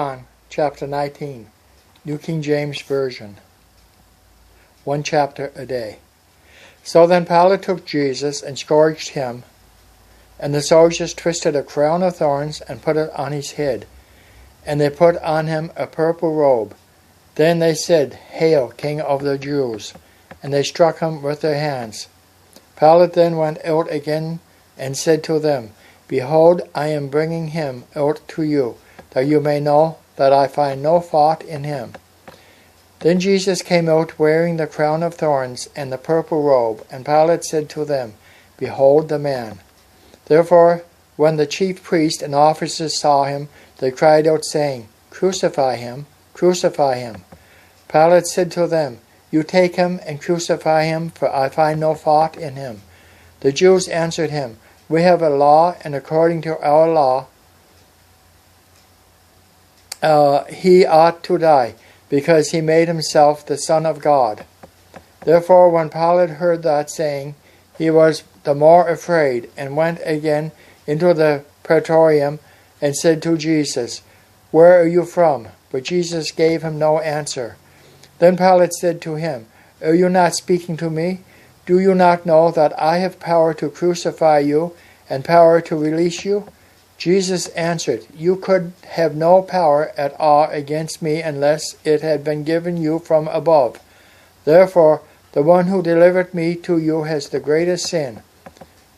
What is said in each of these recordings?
John chapter 19, New King James Version. 1 chapter a day. So then Pilate took Jesus and scourged him, and the soldiers twisted a crown of thorns and put it on his head, and they put on him a purple robe. Then they said, "Hail, King of the Jews!" and they struck him with their hands. Pilate then went out again and said to them, "Behold, I am bringing him out to you, that you may know that I find no fault in him." Then Jesus came out wearing the crown of thorns and the purple robe, and Pilate said to them, "Behold the man." Therefore, when the chief priests and officers saw him, they cried out, saying, "Crucify him, crucify him." Pilate said to them, "You take him and crucify him, for I find no fault in him." The Jews answered him, "We have a law, and according to our law, he ought to die, because he made himself the Son of God." Therefore, when Pilate heard that saying, he was the more afraid, and went again into the praetorium, and said to Jesus, "Where are you from?" But Jesus gave him no answer. Then Pilate said to him, "Are you not speaking to me? Do you not know that I have power to crucify you, and power to release you?" Jesus answered, "You could have no power at all against me unless it had been given you from above. Therefore, the one who delivered me to you has the greatest sin."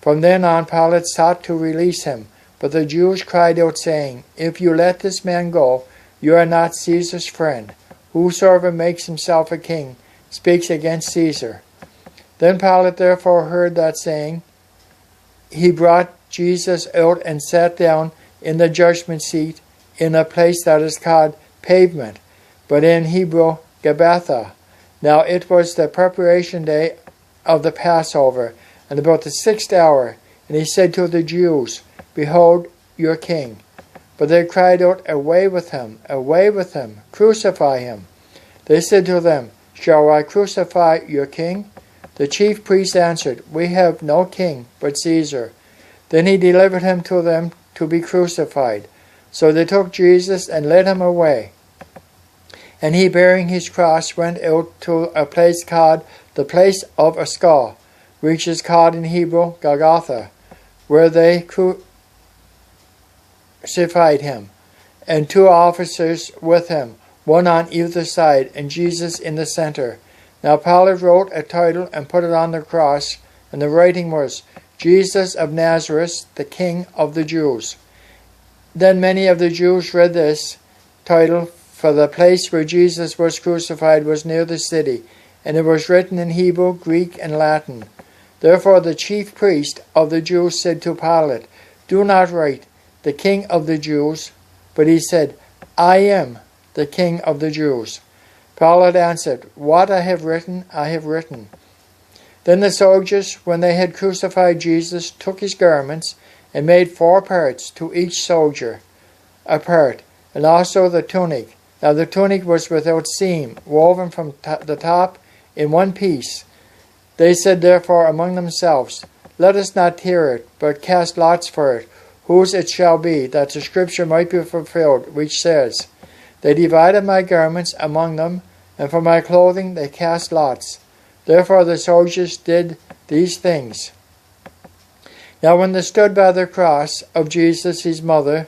From then on, Pilate sought to release him, but the Jews cried out, saying, "If you let this man go, you are not Caesar's friend. Whosoever makes himself a king speaks against Caesar." Then Pilate therefore heard that saying. He brought Jesus out and sat down in the judgment seat in a place that is called Pavement, but in Hebrew Gabbatha. Now it was the preparation day of the Passover, and about the 6th hour, and he said to the Jews, "Behold your king." But they cried out, "Away with him, crucify him." They said to them, "Shall I crucify your king?" The chief priests answered, "We have no king but Caesar." Then he delivered him to them to be crucified. So they took Jesus and led him away. And he, bearing his cross, went out to a place called the Place of a Skull, which is called in Hebrew Golgotha, where they crucified him, and 2 officers with him, one on either side, and Jesus in the center. Now Pilate wrote a title and put it on the cross, and the writing was, "Jesus of Nazareth, the King of the Jews." Then many of the Jews read this title, for the place where Jesus was crucified was near the city, and it was written in Hebrew, Greek, and Latin. Therefore the chief priest of the Jews said to Pilate, "Do not write, 'The King of the Jews,' but he said, 'I am the King of the Jews.'" Pilate answered, "What I have written, I have written." Then the soldiers, when they had crucified Jesus, took his garments, and made 4 parts, to each soldier a part, and also the tunic. Now the tunic was without seam, woven from the top in one piece. They said therefore among themselves, "Let us not tear it, but cast lots for it, whose it shall be, that the scripture might be fulfilled, which says, 'They divided my garments among them, and for my clothing they cast lots.' Therefore the soldiers did these things. Now when they stood by the cross of Jesus, his mother,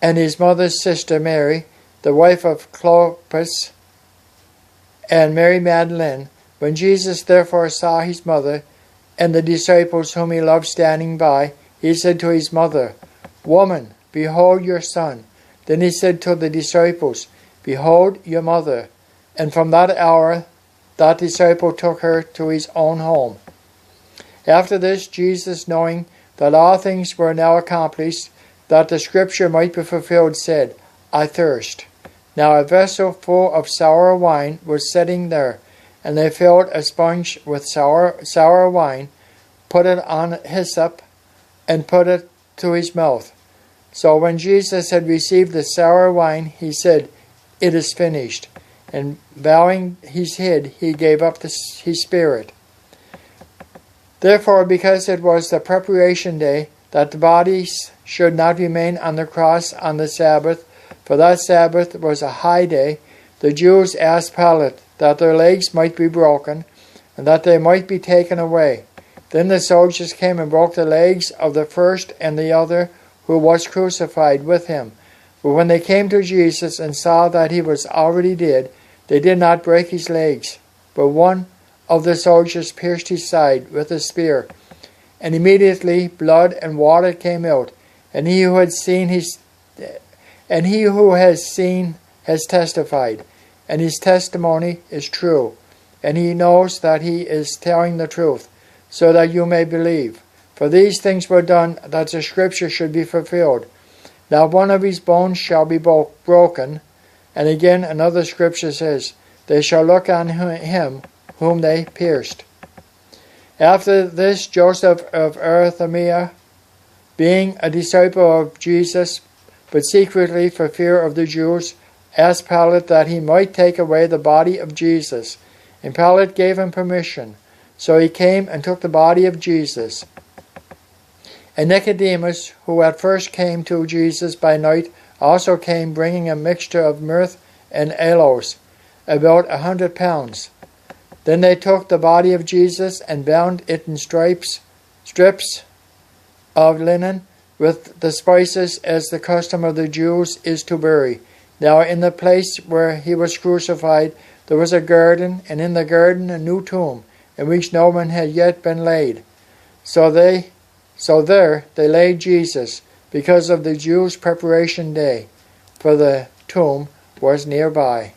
and his mother's sister Mary, the wife of Clopas, and Mary Magdalene, when Jesus therefore saw his mother, and the disciples whom he loved standing by, he said to his mother, "Woman, behold your son." Then he said to the disciples, "Behold your mother." And from that hour that disciple took her to his own home. After this, Jesus, knowing that all things were now accomplished, that the scripture might be fulfilled, said, "I thirst." Now a vessel full of sour wine was sitting there, and they filled a sponge with sour wine, put it on hyssop, and put it to his mouth. So when Jesus had received the sour wine, he said, "It is finished." And bowing his head, he gave up his spirit. Therefore, because it was the preparation day, that the bodies should not remain on the cross on the Sabbath, for that Sabbath was a high day, the Jews asked Pilate that their legs might be broken, and that they might be taken away. Then the soldiers came and broke the legs of the first and the other who was crucified with him. But when they came to Jesus and saw that he was already dead, they did not break his legs. But one of the soldiers pierced his side with a spear, and immediately blood and water came out. And he who has seen has testified, and his testimony is true. And he knows that he is telling the truth, so that you may believe. For these things were done that the scripture should be fulfilled. Now one of his bones shall be broken. And again another scripture says, they shall look on him whom they pierced. After this, Joseph of Arimathea, being a disciple of Jesus, but secretly for fear of the Jews, asked Pilate that he might take away the body of Jesus. And Pilate gave him permission. So he came and took the body of Jesus. And Nicodemus, who at first came to Jesus by night, also came bringing a mixture of myrrh and aloes, about 100 pounds. Then they took the body of Jesus and bound it in strips of linen with the spices, as the custom of the Jews is to bury. Now in the place where he was crucified there was a garden, and in the garden a new tomb, in which no one had yet been laid. So there they laid Jesus, because of the Jews' preparation day, for the tomb was nearby.